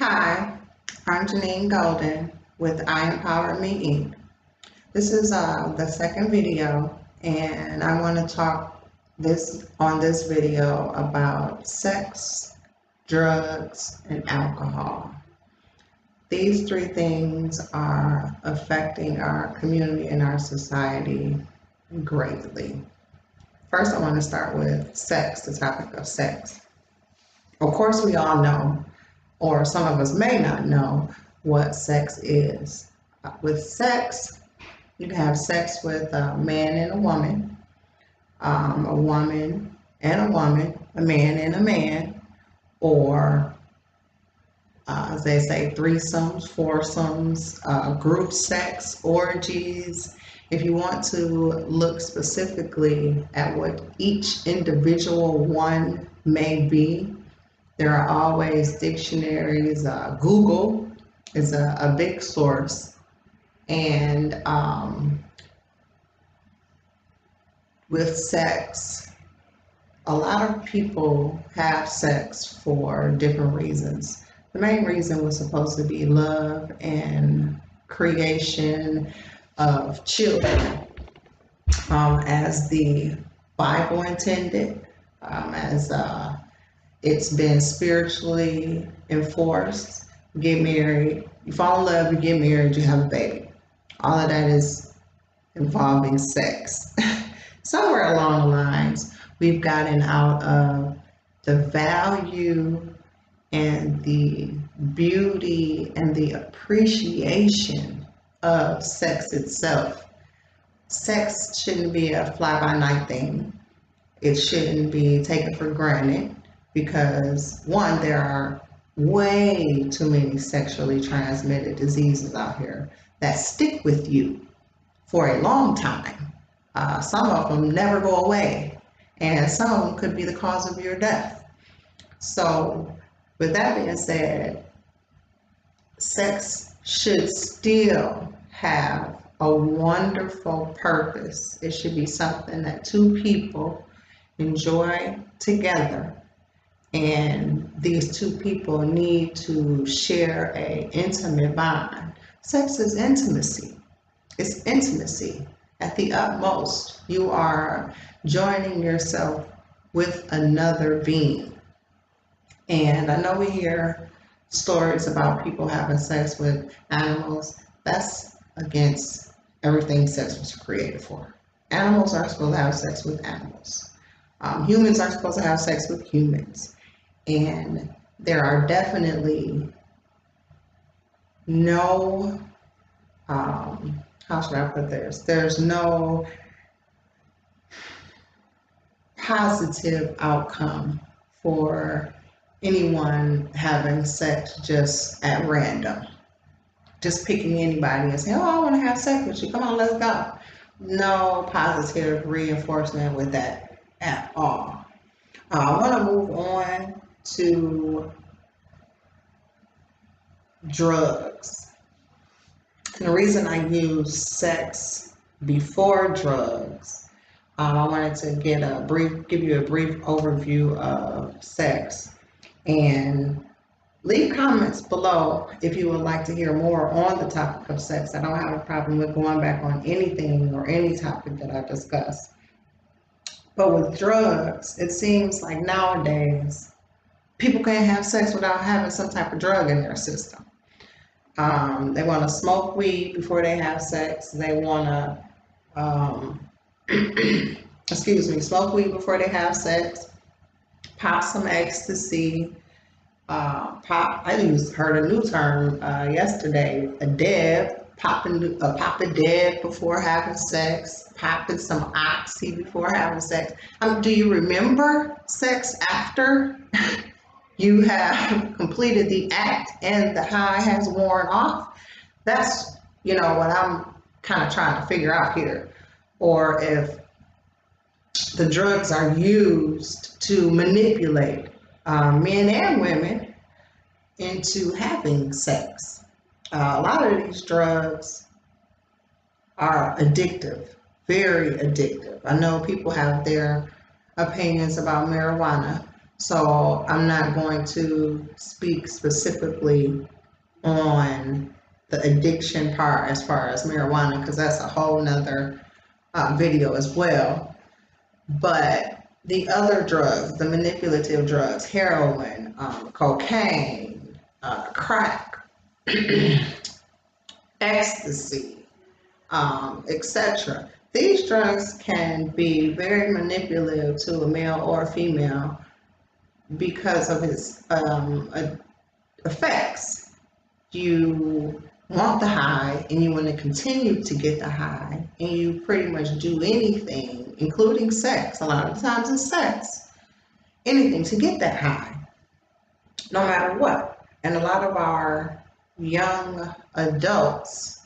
Hi, I'm Janine Golden with Impowerme Inc. This is the second video, and I want to talk this video about sex, drugs, and alcohol. These three things are affecting our community and our society greatly. First, I want to start with sex, the topic of sex. Of course, we all know, or some of us may not know, what sex is. With sex, you can have sex with a man and a woman and a woman, a man and a man, or as they say, threesomes, foursomes, group sex, orgies. If you want to look specifically at what each individual one may be, there are always dictionaries. Google is a big source. And with sex, a lot of people have sex for different reasons. The main reason was supposed to be love and creation of children, as the Bible intended, as it's been spiritually enforced. You get married, you fall in love, you get married, you have a baby. All of that is involving sex. Somewhere along the lines, we've gotten out of the value and the beauty and the appreciation of sex itself. Sex shouldn't be a fly-by-night thing. It shouldn't be taken for granted because, one, there are way too many sexually transmitted diseases out here that stick with you for a long time. Some of them never go away, and some of them could be the cause of your death. So, with that being said, sex should still have a wonderful purpose. It should be something that two people enjoy together, and these two people need to share an intimate bond. Sex is intimacy. It's intimacy at the utmost. You are joining yourself with another being. And I know we hear stories about people having sex with animals. That's against everything sex was created for. Animals aren't supposed to have sex with animals. Humans aren't supposed to have sex with humans. And there are definitely no, how should I put this? There's no positive outcome for anyone having sex just at random. Just picking anybody and saying, oh, I want to have sex with you. Come on, let's go. No positive reinforcement with that at all. I want to move on to drugs. And the reason I use sex before drugs, I wanted to give you a brief overview of sex, and leave comments below if you would like to hear more on the topic of sex. I don't have a problem with going back on anything or any topic that I discuss. But with drugs, it seems like nowadays people can't have sex without having some type of drug in their system. They want to smoke weed before they have sex. They want to, smoke weed before they have sex, pop some ecstasy, I heard a new term yesterday, a deb, popping a deb before having sex, popping some oxy before having sex. Do you remember sex after you have completed the act and the high has worn off? That's, what I'm kind of trying to figure out here. Or if the drugs are used to manipulate men and women into having sex. A lot of these drugs are addictive, very addictive. I know people have their opinions about marijuana. So I'm not going to speak specifically on the addiction part as far as marijuana, because that's a whole nother video as well. But the other drugs, the manipulative drugs, heroin, cocaine, crack, ecstasy, etc. These drugs can be very manipulative to a male or a female because of its effects. You want the high and you want to continue to get the high, and you pretty much do anything, including sex. A lot of times it's sex, anything to get that high, no matter what. And a lot of our young adults,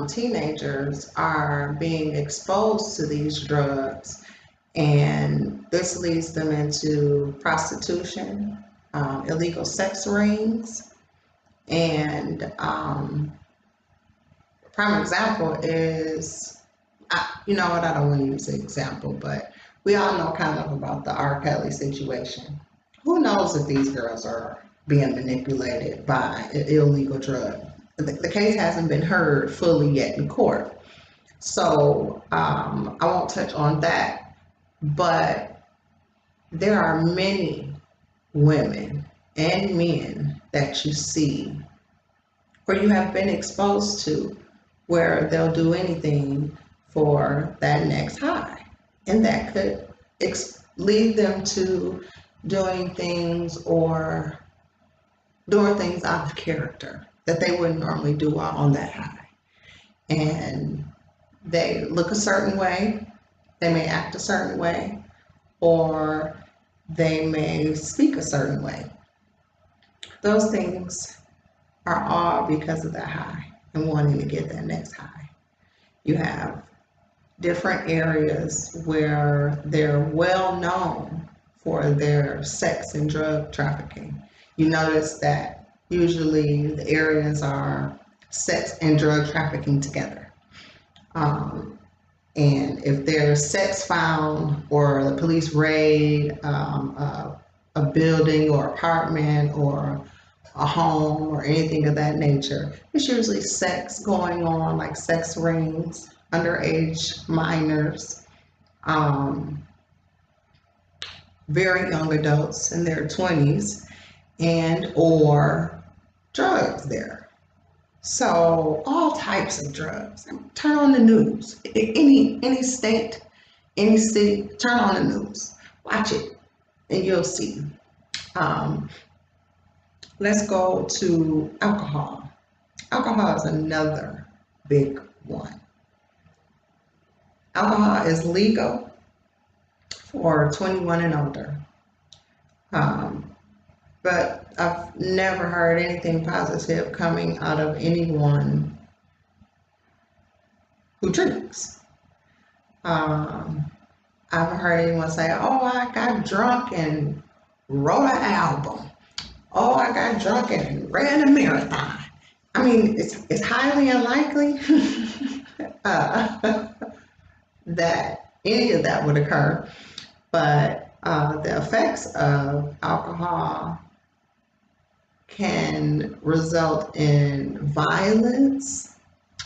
teenagers, are being exposed to these drugs, and this leads them into prostitution, illegal sex rings, and prime example is, you know what, I don't want to use an example, but we all know kind of about the R. Kelly situation. Who knows if these girls are being manipulated by an illegal drug? The case hasn't been heard fully yet in court. So I won't touch on that, but there are many women and men that you see or you have been exposed to where they'll do anything for that next high. And that could lead them to doing things or doing things out of character that they wouldn't normally do while on that high. And they look a certain way, they may act a certain way, or they may speak a certain way. Those things are all because of that high and wanting to get that next high. You have different areas where they're well known for their sex and drug trafficking. You notice that usually the areas are sex and drug trafficking together. And if there's sex found or the police raid a building or apartment or a home or anything of that nature, it's usually sex going on, like sex rings, underage minors, very young adults in their 20s, and or drugs there. So all types of drugs. Turn on the news. Any state, any city, turn on the news. Watch it, and you'll see. Let's go to alcohol. Alcohol is another big one. Alcohol is legal for 21 and older. But I've never heard anything positive coming out of anyone who drinks. I haven't heard anyone say, oh, I got drunk and wrote an album. Oh, I got drunk and ran a marathon. I mean, it's highly unlikely that any of that would occur. But the effects of alcohol can result in violence,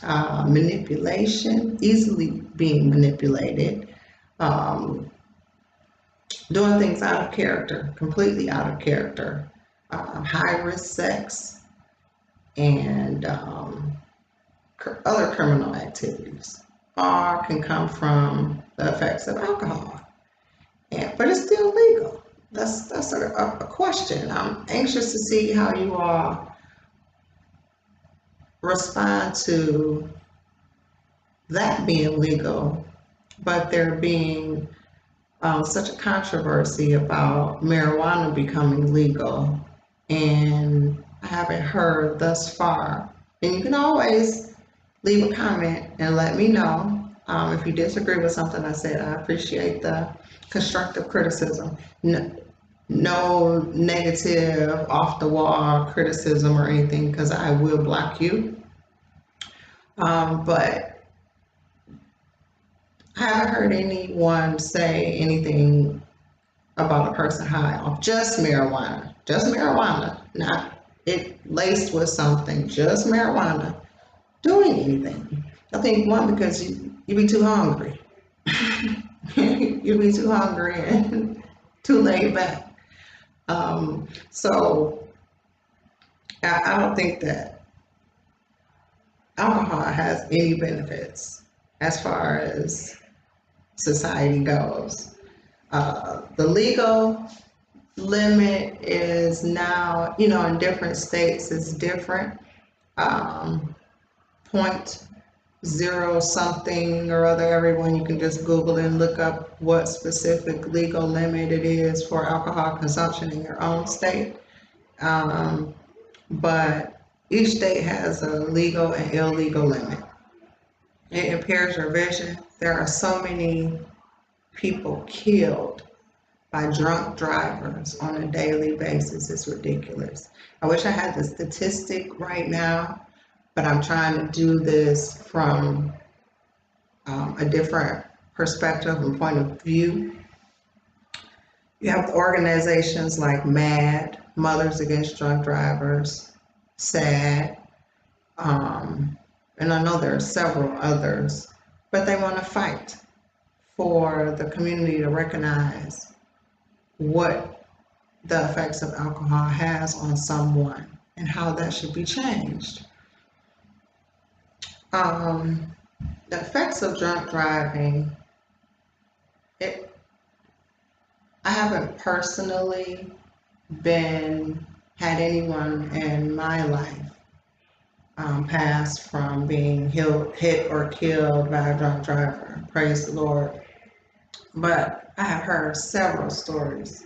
manipulation, easily being manipulated, doing things out of character, completely out of character, high risk sex, and other criminal activities. All can come from the effects of alcohol, but it's still legal. That's a question. I'm anxious to see how you all respond to that being legal, but there being such a controversy about marijuana becoming legal, and I haven't heard thus far. And you can always leave a comment and let me know if you disagree with something I said. I appreciate the constructive criticism. No negative, off the wall criticism or anything, because I will block you. But I haven't heard anyone say anything about a person high off just marijuana, not it laced with something, just marijuana, doing anything. I think one, because you be too hungry. You be too hungry and too laid back. So I don't think that alcohol has any benefits as far as society goes. The legal limit is now, in different states it's different. Point zero something or other. Everyone, you can just Google and look up what specific legal limit it is for alcohol consumption in your own state. But each state has a legal and illegal limit. It impairs your vision. There are so many people killed by drunk drivers on a daily basis. It's ridiculous. I wish I had the statistic right now, but I'm trying to do this from a different perspective and point of view. You have organizations like MAD, Mothers Against Drunk Drivers, SAD, and I know there are several others, but they want to fight for the community to recognize what the effects of alcohol has on someone and how that should be changed. The effects of drunk driving, I haven't personally had anyone in my life pass from being hit or killed by a drunk driver. Praise the Lord. But I have heard several stories.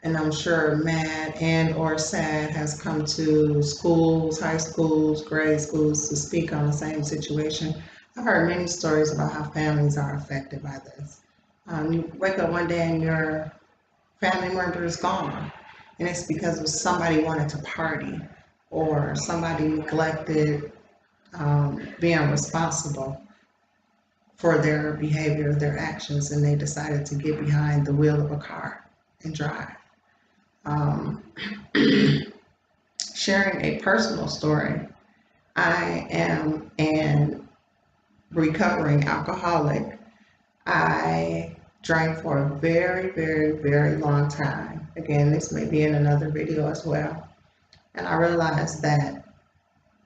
And I'm sure MAD and or SAD has come to schools, high schools, grade schools to speak on the same situation. I've heard many stories about how families are affected by this. You wake up one day and your family member is gone, and it's because of somebody wanted to party or somebody neglected being responsible for their behavior, their actions, and they decided to get behind the wheel of a car and drive. Sharing a personal story, I am an recovering alcoholic. I drank for a very, very, very long time. Again, this may be in another video as well. And I realized that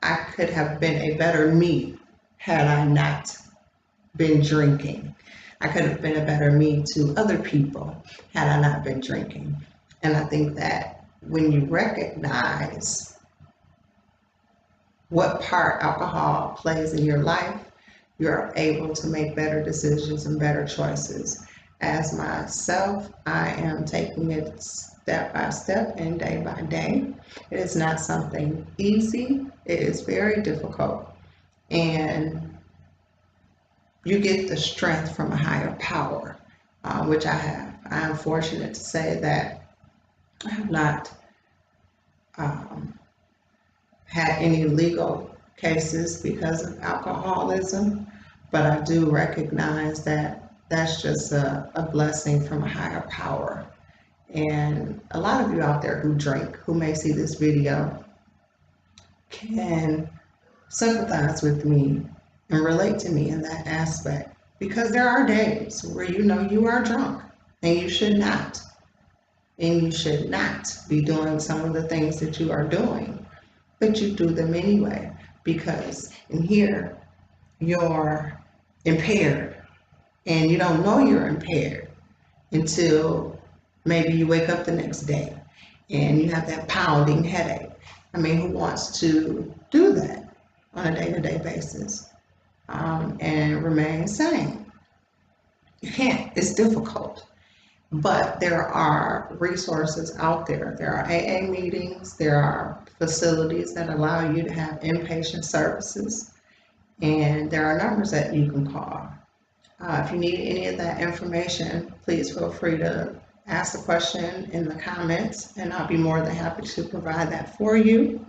I could have been a better me had I not been drinking. I could have been a better me to other people had I not been drinking. And I think that when you recognize what part alcohol plays in your life, you're able to make better decisions and better choices. As myself, I am taking it step by step and day by day. It is not something easy. It is very difficult. And you get the strength from a higher power, which I have. I am fortunate to say that I have not had any legal cases because of alcoholism, but I do recognize that that's just a blessing from a higher power. And a lot of you out there who drink, who may see this video, can sympathize with me and relate to me in that aspect, because there are days where you are drunk and you should not. And you should not be doing some of the things that you are doing, but you do them anyway, because in here you're impaired and you don't know you're impaired until maybe you wake up the next day and you have that pounding headache. I mean, who wants to do that on a day-to-day basis and remain sane? You can't. It's difficult. But there are resources out there. There are AA meetings. There are facilities that allow you to have inpatient services. And there are numbers that you can call. If you need any of that information, please feel free to ask the question in the comments, and I'll be more than happy to provide that for you.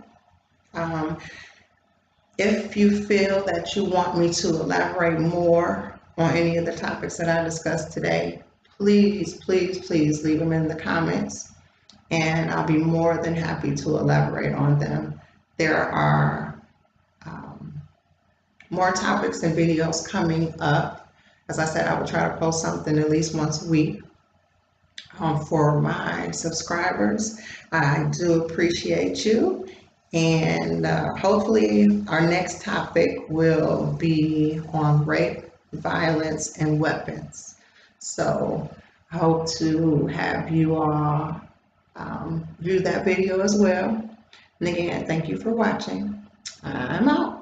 If you feel that you want me to elaborate more on any of the topics that I discussed today, please, please, please leave them in the comments, and I'll be more than happy to elaborate on them. There are more topics and videos coming up. As I said, I will try to post something at least once a week for my subscribers. I do appreciate you, and hopefully our next topic will be on rape, violence, and weapons. So I hope to have you all view that video as well. And again, thank you for watching. I'm out.